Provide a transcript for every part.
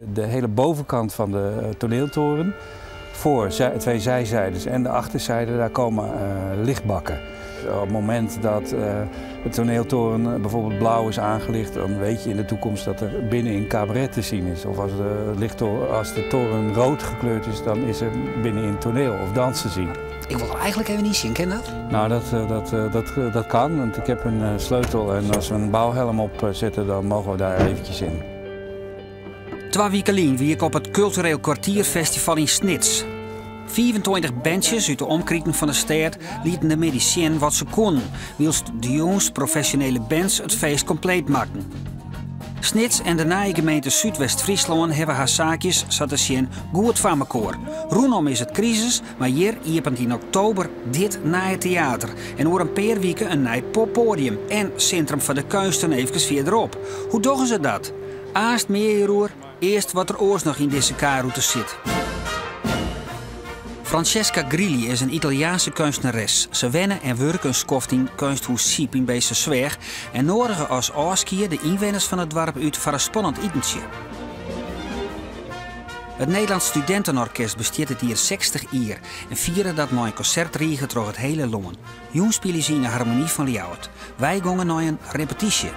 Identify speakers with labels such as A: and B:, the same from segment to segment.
A: De hele bovenkant van de toneeltoren, voor twee zijzijdes en de achterzijde, daar komen lichtbakken. Op het moment dat de toneeltoren bijvoorbeeld blauw is aangelicht, dan weet je in de toekomst dat er binnenin cabaret te zien is. Of als de toren rood gekleurd is, dan is er binnenin toneel of dans te zien.
B: Ik wil er eigenlijk even niet zien, ken dat?
A: Nou, dat kan, want ik heb een sleutel en als we een bouwhelm opzetten, dan mogen we daar eventjes in.
B: 2 weken geleden wie ik op het Cultureel Kwartierfestival in Snits. 24 bandjes uit de omkringen van de stad lieten de medicien wat ze konden, wilst de jongens professionele bands het feest compleet maken. Snits en de naaie gemeente Zuidwest-Friesland hebben haar zaakjes zodat zien goed van elkaar. Roenom is het crisis, maar hier opent in oktober dit naaie theater. En over een paar weken een naai poppodium en Centrum van de Kunsten even verderop. Hoe doen ze dat? Aast meer roer, eerst wat er oors nog in deze kaarroute zit. Francesca Grilli is een Italiaanse kunstenares. Ze wennen en werken skoft in kunsthuis Siep in Beestersweg en nodigen als aaskier de inwoners van het dorp uit voor een spannend etentje. Het Nederlands Studentenorkest bestaat het hier 60 jaar en vieren dat met een concertriege door het hele land. Jong spelen ze in de harmonie van Ljouwert. Wij gongen naar een repetitie.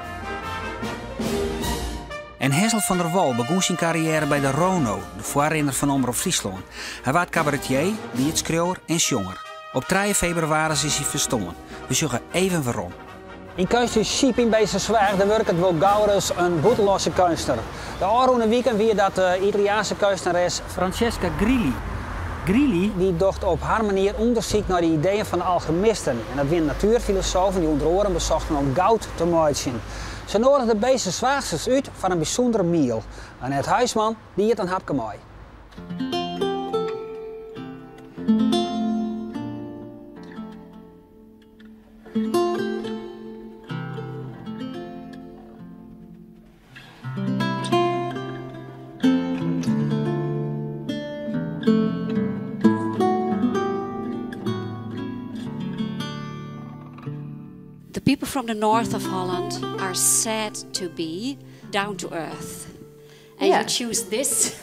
B: En Hessel van der Wal begon zijn carrière bij de Rono, de voorrenner van Omroep Friesland. Hij was cabaretier, liedschreeuwer en jonger. Op 3 februari is hij verstonden. We zeggen even waarom. In kunsthuis Siep in Beestersweg werkt het wel gauwens een boeteloze kunstenaar. De afgelopen weekend weer dat de Italiaanse kunstenares Francesca Grilli. Grilli die docht op haar manier onderzoek naar de ideeën van de alchemisten. En dat zijn natuurfilosofen die onder andere bezochten om goud te maken. Ze nodigden de Beesterswegers uit van een bijzondere meal. En het huisman die het een hapje mooi.
C: The people from the north of Holland are said to be down to earth. And you choose this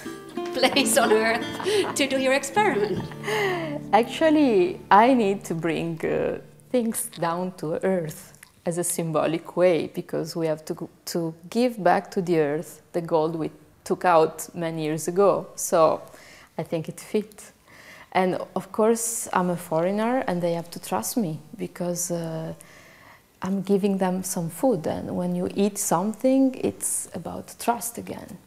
C: place on earth to do your experiment.
D: Actually, I need to bring things down to earth as a symbolic way, because we have to give back to the earth the gold we took out many years ago. So I think it fit. And of course, I'm a foreigner and they have to trust me, because I'm giving them some food, and when you eat something, it's about trust again.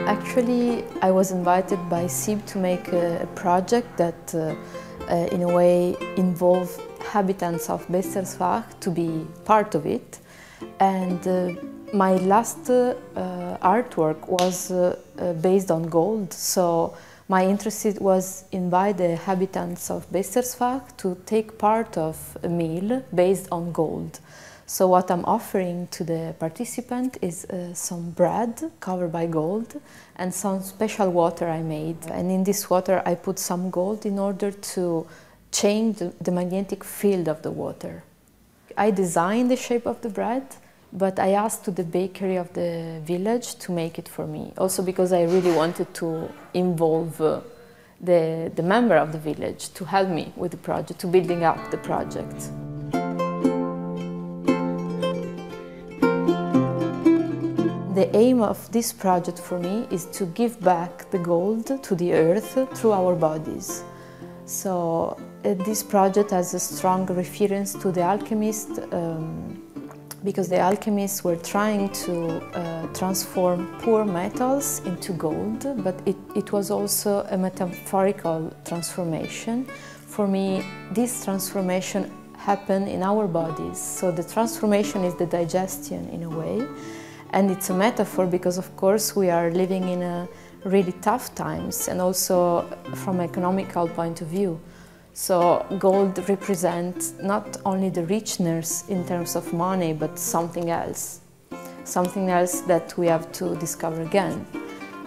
D: Actually, I was invited by SIB to make a project that in a way involved inhabitants of Beestersweg to be part of it. And my last artwork was based on gold, so my interest was invite the inhabitants of Beestersweg to take part of a meal based on gold. So what I'm offering to the participant is some bread covered by gold and some special water I made. And in this water I put some gold in order to change the magnetic field of the water. I designed the shape of the bread, but I asked to the bakery of the village to make it for me. Also because I really wanted to involve the member of the village to help me with the project, to building up the project. The aim of this project for me is to give back the gold to the earth through our bodies. So this project has a strong reference to the alchemist, because the alchemists were trying to transform poor metals into gold, but it was also a metaphorical transformation. For me, this transformation happened in our bodies, so the transformation is the digestion in a way, and it's a metaphor because of course we are living in a really tough times, and also from an economical point of view. So gold represents not only the richness in terms of money, but something else that we have to discover again.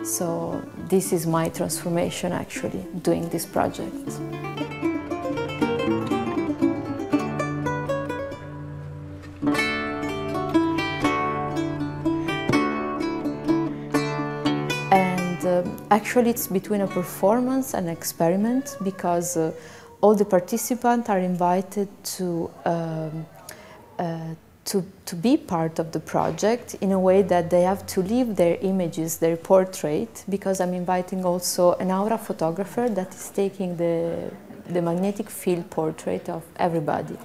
D: So this is my transformation actually, doing this project. Actually, it's between a performance and an experiment because all the participants are invited to be part of the project in a way that they have to leave their images, their portrait, because I'm inviting also an aura photographer that is taking the magnetic field portrait of everybody.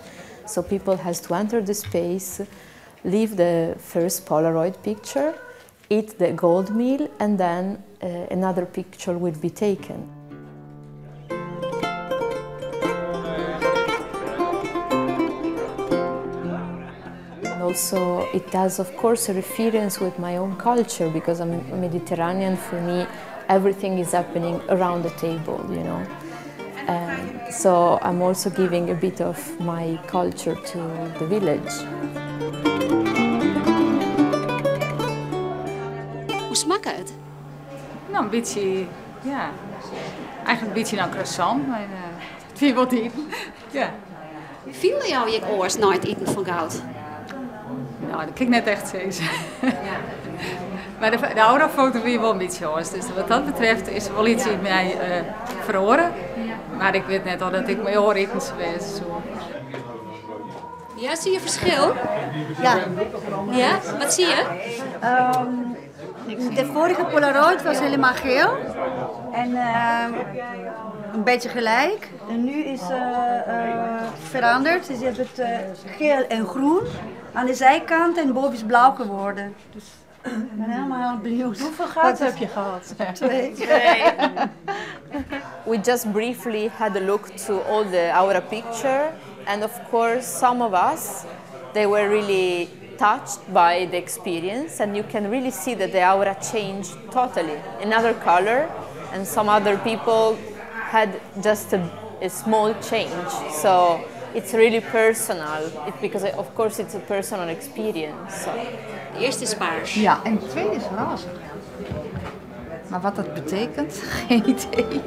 D: So people has to enter the space, leave the first Polaroid picture, eat the gold meal, and then another picture will be taken. And also it has, of course, a reference with my own culture, because I'm a Mediterranean. For me, everything is happening around the table, you know. And so I'm also giving a bit of my culture to the village.
C: Hoe smaakt het?
E: Nou, een beetje, ja, eigenlijk een beetje naar croissant, maar het viel wat in. Ja.
C: Viel jou je oors nooit eten van goud?
E: Nou, dat kan ik net echt zeggen. Maar de aurafoto wil je wel een beetje oors, dus wat dat betreft is er wel iets in mij verloren. Maar ik weet net al dat ik mijn oor eten geweest.
C: Ja, zie je verschil?
F: Ja.
C: Ja? Wat zie je?
F: De vorige Polaroid was helemaal geel en een beetje gelijk. En nu is veranderd. Dus je hebt het geel en groen aan de zijkant en boven is blauw geworden. Dus ik ben helemaal benieuwd.
E: Hoeveel goud heb je gehad?
F: 2.
D: We just briefly had a look to all the aura picture, and of course some of us, they were really touched by the experience, and you can really see that the aura changed totally, another color, and some other people had just a small change. So it's really personal, because of course it's a personal experience. So.
C: De eerste is paars.
E: Ja, en de tweede is roze. Maar wat dat betekent, geen idee.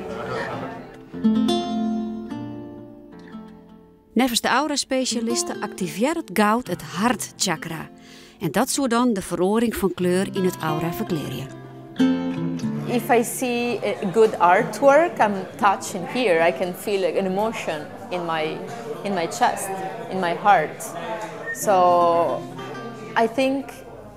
C: Nevens de aura-specialisten activeert het goud het hartchakra. En dat zou dan de verhoring van kleur in het aura verklaren.
D: If I see a good artwork, I'm touching here. I can feel an emotion in my chest, in my heart. So I think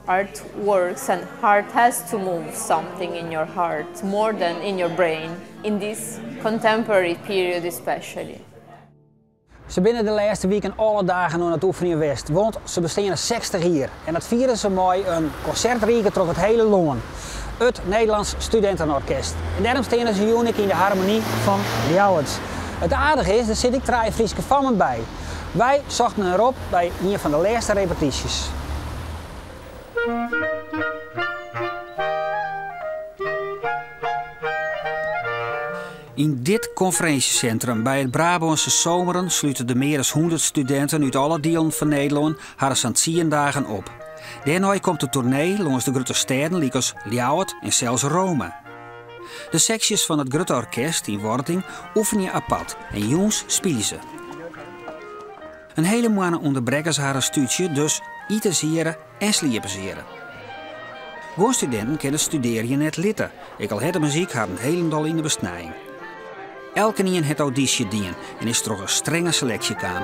D: art works, and art has to move something in your heart more than in your brain, in this contemporary period especially.
B: Ze binnen de laatste weken alle dagen aan het oefenen West, want ze bestaan 60 hier. En dat vieren ze mooi een concertrieke door het hele Loon. Het Nederlands Studentenorkest. En daarom staan ze uniek in de harmonie van Ljouwert. Het aardige is, er zit ik 3 Frieske fammen bij. Wij zochten erop bij een van de laatste repetities. In dit conferentiecentrum bij het Brabantse Zomeren sluiten de meer dan 100 studenten uit alle delen van Nederland haar 10 dagen op. Daarna komt de tournee langs de grote steden als Ljouwert en zelfs Rome. De secties van het grote orkest in Worting oefenen apart en jongens spelen ze. Een hele maand onderbreken ze haar studie, dus eten zeren en sliepen zeren. Gewoon studenten kunnen studeren net litten. Ik al het de muziek haar een helemaal in de besnijing. Elke nien het auditie dien en is toch een strenge selectie kwam.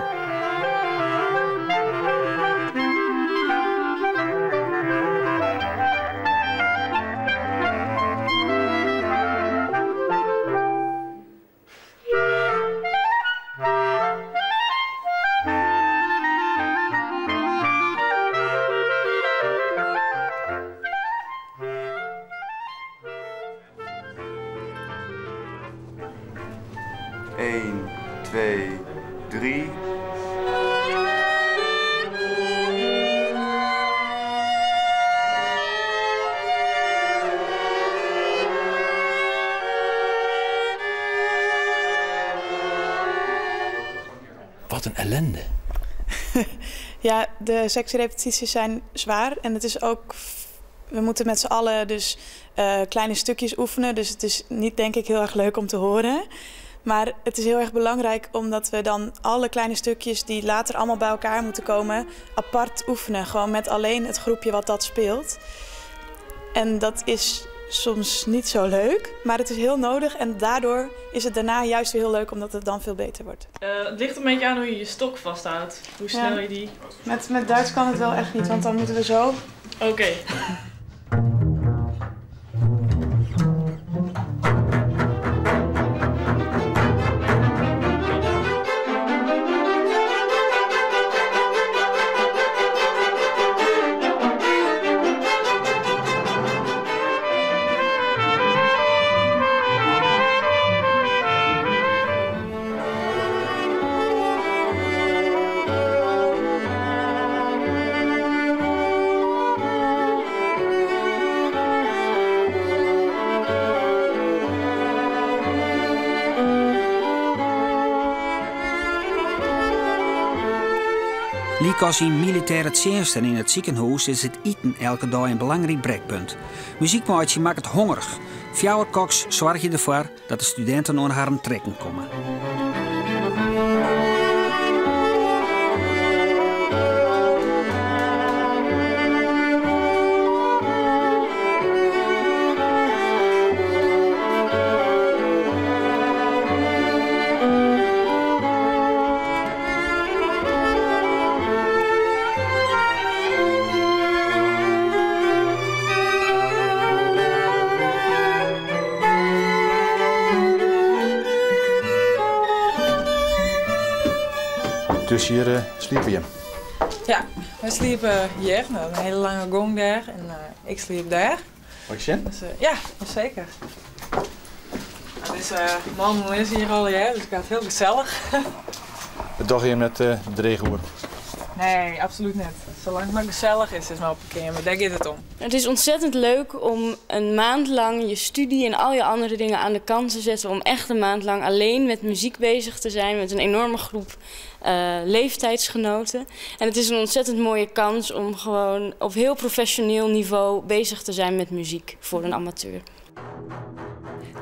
G: Eén, 2, 3.
H: Wat een ellende.
I: Ja, de sectierepetities zijn zwaar en het is ook We moeten met z'n allen dus kleine stukjes oefenen. Dus het is niet, denk ik, heel erg leuk om te horen. Maar het is heel erg belangrijk omdat we dan alle kleine stukjes die later allemaal bij elkaar moeten komen, apart oefenen. Gewoon met alleen het groepje wat dat speelt. En dat is soms niet zo leuk, maar het is heel nodig. En daardoor is het daarna juist weer heel leuk, omdat het dan veel beter wordt.
J: Het ligt een beetje aan hoe je je stok vasthoudt. Hoe snel je die...
I: Met Duits kan het wel echt niet, want dan moeten we zo.
J: Oké.
B: Als in militaire diensten in het ziekenhuis is het eten elke dag een belangrijk breekpunt. Muziekmaatje maakt het hongerig. Fjouwerkoks zorg je ervoor dat de studenten onder haar trekken komen.
K: Dus hier sliepen je?
L: Ja, we sliepen hier. We hebben een hele lange gong daar en ik sliep daar.
K: Wat je?
L: Dus, ja, zeker. Dus man is hier al, ja, dus ik had het heel gezellig.
K: Toch hier met de regenhoer?
L: Nee, absoluut niet. Zolang het maar gezellig is maar op een keer, daar gaat het om.
M: Het is ontzettend leuk om een maand lang je studie en al je andere dingen aan de kant te zetten. Om echt een maand lang alleen met muziek bezig te zijn met een enorme groep leeftijdsgenoten. En het is een ontzettend mooie kans om gewoon op heel professioneel niveau bezig te zijn met muziek voor een amateur.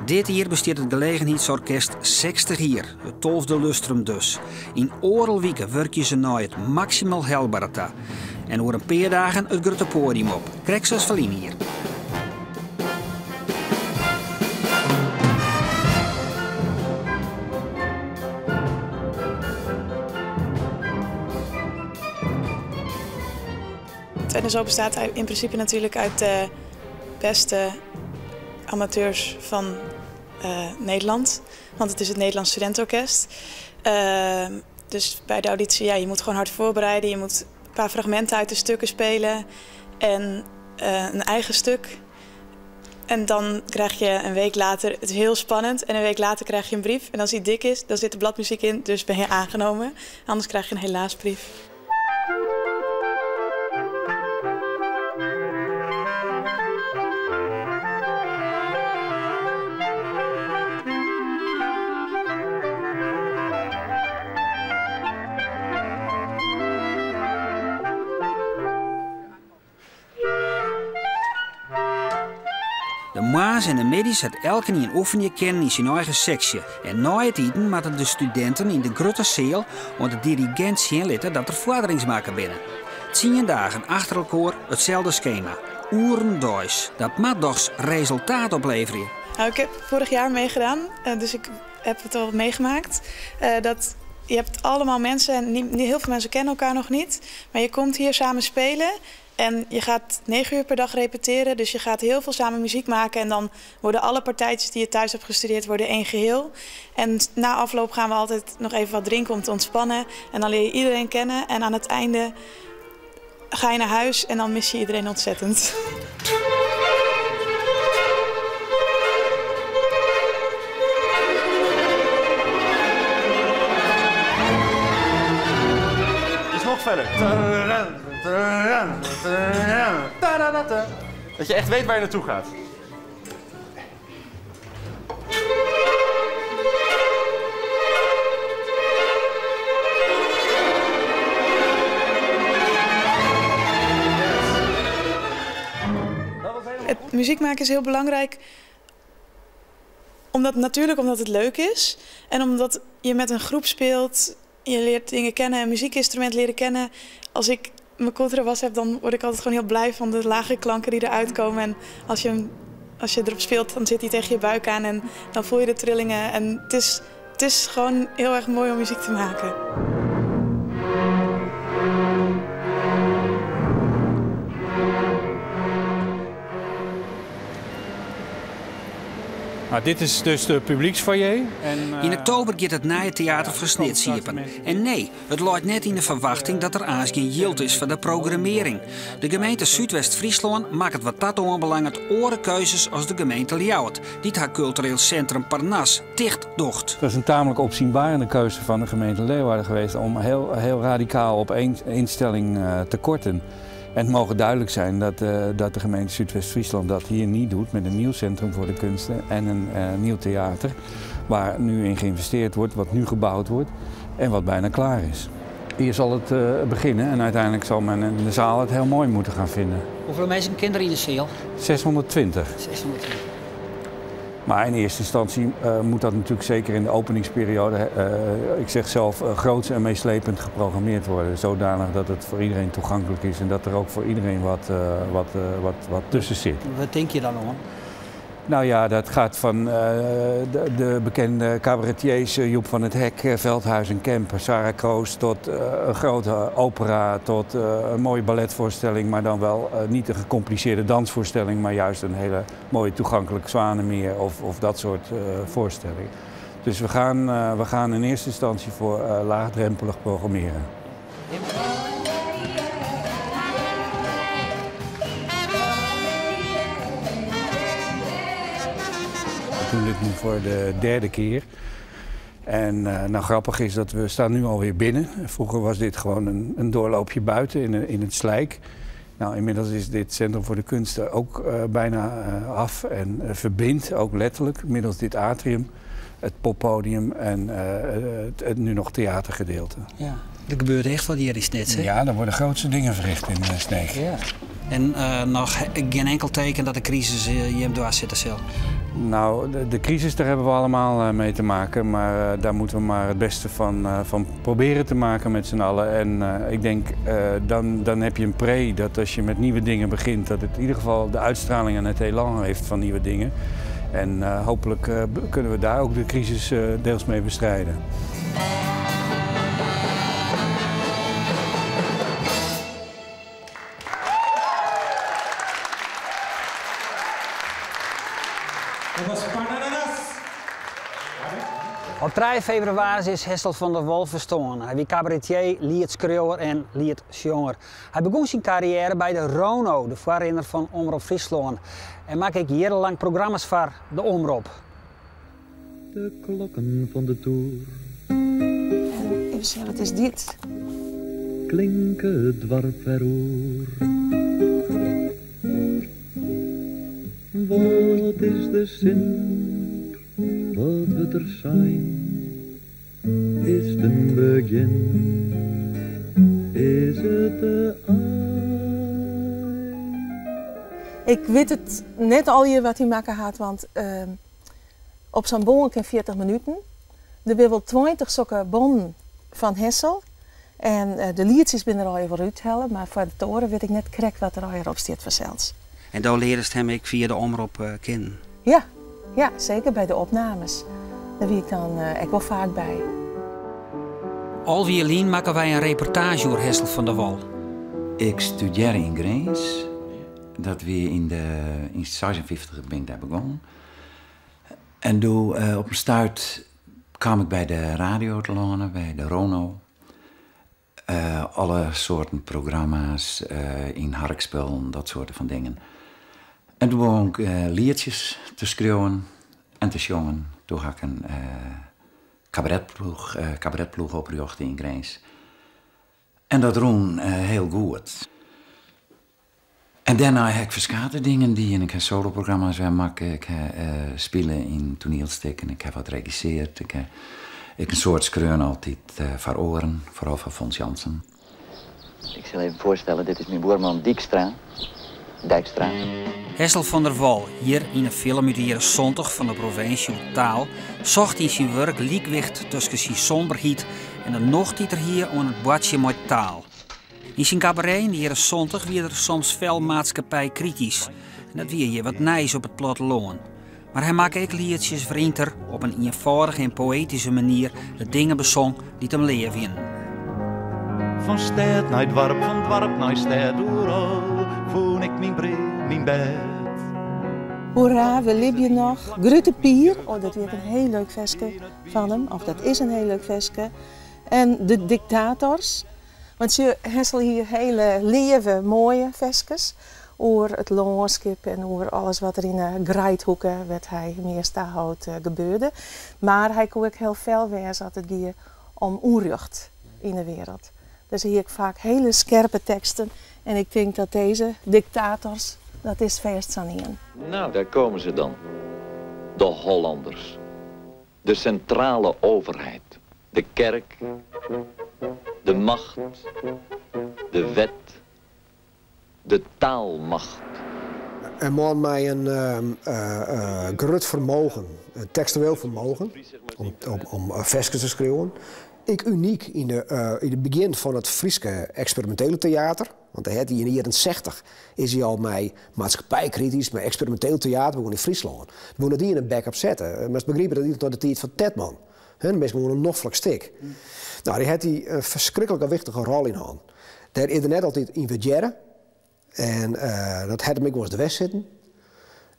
B: Dit jaar besteedt het gelegenheidsorkest 60 jaar, het 12e lustrum dus. In oorlwieken werk je ze naar het maximaal helbare. En over een paar dagen het grote podium op. Krijg ze als Verlien hier.
I: Tweede Zo bestaat in principe natuurlijk uit de beste amateurs van Nederland. Want het is het Nederlands Studentenorkest. Dus bij de auditie, ja, je moet gewoon hard voorbereiden. Je moet een paar fragmenten uit de stukken spelen. En een eigen stuk. En dan krijg je een week later, het is heel spannend. En een week later krijg je een brief. En als die dik is, dan zit er bladmuziek in. Dus ben je aangenomen. Anders krijg je een helaasbrief.
B: De maas en de middies had elke een oefening kennen in zijn eigen sectie. En na het eten moeten de studenten in de grote zaal onder de dirigent zien laten dat er vorderingsmaken binnen. 10 dagen achter elkaar hetzelfde schema. Oerenduis. Dat moet toch resultaat opleveren.
I: Nou, ik heb vorig jaar meegedaan, dus ik heb het al meegemaakt. Je hebt allemaal mensen, en niet heel veel mensen kennen elkaar nog niet. Maar je komt hier samen spelen. En je gaat 9 uur per dag repeteren, dus je gaat heel veel samen muziek maken. En dan worden alle partijtjes die je thuis hebt gestudeerd worden één geheel. En na afloop gaan we altijd nog even wat drinken om te ontspannen. En dan leer je iedereen kennen. En aan het einde ga je naar huis en dan mis je iedereen ontzettend.
K: Dus nog verder. Dat je echt weet waar je naartoe gaat.
I: muziek maken is heel belangrijk. Omdat het leuk is. En omdat je met een groep speelt. Je leert dingen kennen, een muziekinstrument leren kennen. Als ik mijn contrabas heb, dan word ik altijd gewoon heel blij van de lage klanken die eruit komen. En als je erop speelt, dan zit hij tegen je buik aan en dan voel je de trillingen. En het is gewoon heel erg mooi om muziek te maken.
A: Nou, dit is dus de publieksfoyer.
B: In oktober gaat het Nije Theater van Snits open. En nee, het loopt net in de verwachting dat er aans geen yield is voor de programmering. De gemeente Zuidwest-Friesland maakt het wat dat onbelangrijk oren keuzes als de gemeente Ljouwert, die het haar cultureel centrum Parnas dicht docht.
A: Dat is een tamelijk opzienbarende keuze van de gemeente Leeuwarden geweest om heel radicaal op één instelling te korten. En het mogen duidelijk zijn dat de gemeente Zuidwest-Friesland dat hier niet doet met een nieuw centrum voor de kunsten en een nieuw theater waar nu in geïnvesteerd wordt, wat nu gebouwd wordt en wat bijna klaar is. Hier zal het beginnen en uiteindelijk zal men in de zaal het heel mooi moeten gaan vinden.
B: Hoeveel mensen kinderen in de zaal?
A: 620.
B: 620.
A: Maar in eerste instantie moet dat natuurlijk zeker in de openingsperiode, ik zeg zelf, groots en meeslepend geprogrammeerd worden. Zodanig dat het voor iedereen toegankelijk is en dat er ook voor iedereen wat tussen zit.
B: Wat denk je dan om?
A: Nou ja, dat gaat van de bekende cabaretiers Joep van het Hek, Veldhuis en Kemp, Sarah Kroos, tot een grote opera, tot een mooie balletvoorstelling, maar dan wel niet een gecompliceerde dansvoorstelling, maar juist een hele mooie toegankelijk Zwanenmeer of dat soort voorstellingen. Dus we gaan in eerste instantie voor laagdrempelig programmeren. We doen dit nu voor de derde keer. En nou, grappig is dat we staan nu alweer binnen. Vroeger was dit gewoon een doorloopje buiten in het slijk. Nou, inmiddels is dit Centrum voor de Kunsten ook bijna af en verbindt, ook letterlijk, middels dit atrium, het poppodium en het nu nog theatergedeelte.
B: Ja, er gebeurt echt wat hier in Snits, hè?
A: Ja, er worden grootste dingen verricht in Sneek.
B: Ja. En nog geen enkel teken dat de crisis je hem dwars zit zelf?
A: Nou, de crisis, daar hebben we allemaal mee te maken, maar daar moeten we maar het beste van proberen te maken met z'n allen. En ik denk, dan heb je een pre dat als je met nieuwe dingen begint, dat het in ieder geval de uitstraling en het elan heeft van nieuwe dingen. En hopelijk kunnen we daar ook de crisis deels mee bestrijden.
B: Op 3 februari is Hessel van der Wal verstaan. Hij was cabaretier, liedschreeuwer en liedzanger. Hij begon zijn carrière bij de Rono, de voorrenner van Omroep Friesland. En maak ik jarenlang programma's voor de Omroep.
N: De klokken van de toer.
O: Even zeggen, wat is dit?
N: Klinken dwarp veroor. Wat is de zin? Wat we er zijn, is het een begin, is het de eind.
O: Ik weet het net al je wat hij maken had, want op zo'n bon in 40 minuten. Er weer wel 20 zulke bonnen van Hessel. En de liedjes ben er al even uithellen, maar voor de toren weet ik net correct wat er al op staat vanzelfs.
B: En daar leerde hem ik via de Omroep kennen?
O: Ja. Ja, zeker bij de opnames. Daar wie ik dan ook wel vaak bij.
B: Al Wierlien maken wij een reportage over Hessel van der Wal.
P: Ik studeerde in Grains. Dat weer in 56 ben ik daar begonnen. En toen op een start kwam ik bij de radio te landen, bij de Rono. Alle soorten programma's, in harkspel, dat soort van dingen. En toen begon ik liedjes te schreeuwen en te zongen. Toen had ik een cabaretploeg opgericht in Grains. En dat roen heel goed. En daarna heb ik verschillende dingen die ik soloprogramma's maken. Ik heb spelen in toneelstukken, ik heb wat regisseerd. Ik heb een soort schreeuwen altijd voor oren, vooral van Fons Jansen.
Q: Ik zal even voorstellen, dit is mijn boerman Dijkstra. Dijkstra.
B: Hessel van der Wal, hier in een film uit de jaren 70 van de provincie Taal, zocht in zijn werk liekwicht tussen zijn somberheid en de nochtieter hier aan het badje met taal. In zijn cabaret in de jaren 70 wie er soms veel maatschappij kritisch. En dat wie je wat nijs op het platteland. Maar hij maakt ook liedjes vriender op een eenvoudige en poëtische manier de dingen bezong die hem leven.
R: Van stad naar dwarp, van dwarp naar stad, overal voel ik mijn breed, mijn bed.
O: Hoera, we leven nog. Grutte Pier, oh, dat werd een heel leuk versje van hem, of dat is een heel leuk versje. En de dictators, want je Hessel hier hele leven mooie versjes over het landschap en over alles wat er in de Greithoeken, wat hij meestal houdt, gebeurde. Maar hij kon ook heel veel wijzen dat het ging om onrecht in de wereld. Dus hier heb ik vaak hele scherpe teksten en ik denk dat deze dictators, dat is feest aan in.
Q: Nou, daar komen ze dan. De Hollanders. De centrale overheid. De kerk. De macht. De wet. De taalmacht.
S: Een man met een groot vermogen, een textueel vermogen, om versjes te schrijven. Ik uniek in het begin van het Friese experimentele theater. Want hij had in de jaren 60 is hij al met maatschappijkritisch, met experimenteel theater begonnen in Friesland. We willen die in een backup zetten. Maar ze begrepen dat niet tot de tijd van Tedman. Dan is gewoon een nog vlak stik. Nou, die had hij een verschrikkelijk wichtige rol in hand. Daar is er net altijd in verjaren. En dat had hem ook wel eens de west zitten.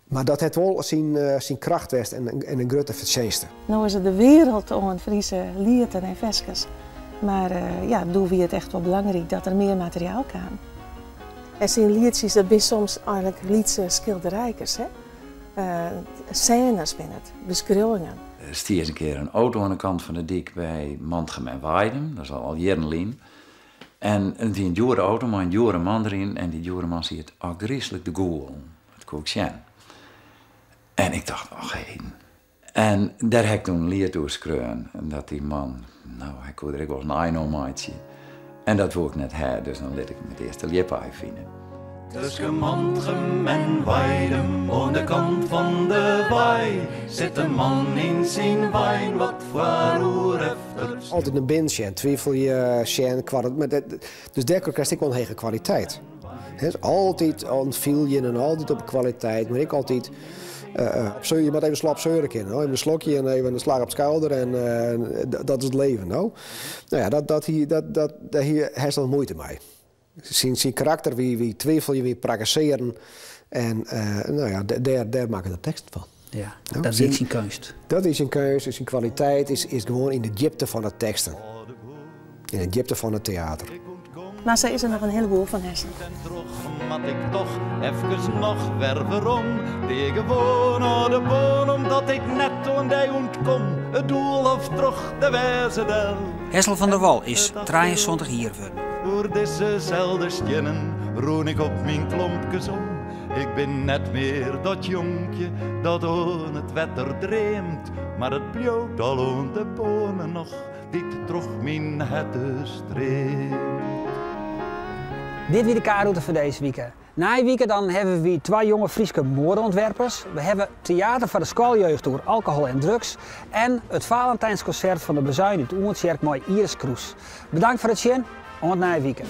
S: Maar dat het wel zijn kracht was en een grote verdienste.
O: Nou is het de wereld om Friese lieden en versjes. Maar ja, doen we het echt wel belangrijk dat er meer materiaal kan. En zijn liedjes, dat zijn soms eigenlijk liedse schilderijkers. Scènes binnen het, beschrijvingen.
P: Er stier eens een keer een auto aan de kant van de dik bij Mantgem en Weidem. Dat is al jaren. En die een dure auto, maar een dure man erin. En die dure man ziet agrieselijk de goal. Het kookjen. En ik dacht, ach heen. En daar heb ik toen een lied doorschreven. En dat die man, nou, hij kon er ook wel een einomaatje. En dat wou ik net hebben, dus dan liet ik me het eerste lied vinden.
R: Tussen Mantgem en Weidem, aan de kant van de wei, zit een man in zijn wijn, wat voor oer heeft.
S: Altijd een bin en twijfel je, dus daar krijg ik wel een hege kwaliteit. Dus altijd aan het filjen en altijd op kwaliteit, maar ik altijd. Je moet even slap zeuren kunnen, even een slokje en even een slag op het schouder en dat is het leven. Nou ja, daar heeft dan moeite mee. Zijn karakter, wie twijfel je, wie prakticeren en nou ja, daar maken de tekst van.
B: Ja, nou, dat is zijn kunst.
S: Dat is zijn kunst, zijn kwaliteit is gewoon in de diepte van het teksten. In de diepte van het theater.
O: Maar ze is er nog een heleboel van Hessel.
R: Maar ik toch even nog werven om. Die gewoon naar de boon, omdat ik net aan die ontkom. Het doel of terug de wijze del.
B: Hessel van der Wal is 23 hier.
R: Voor dezezelfde stenen roen ik op mijn klompjes om. Ik ben net meer dat jonkje dat aan het wetter dreemt. Maar het bloot al aan de bonen nog, die terug mijn hette streemt.
B: Dit was de kaartroute voor deze week. Na een week dan hebben we 2 jonge Friese modeontwerpers. We hebben theater voor de schooljeugd over alcohol en drugs. En het Valentijnsconcert van de Bezuin uit Oertjerk met Iris Kroes. Bedankt voor het zien. En tot na een week.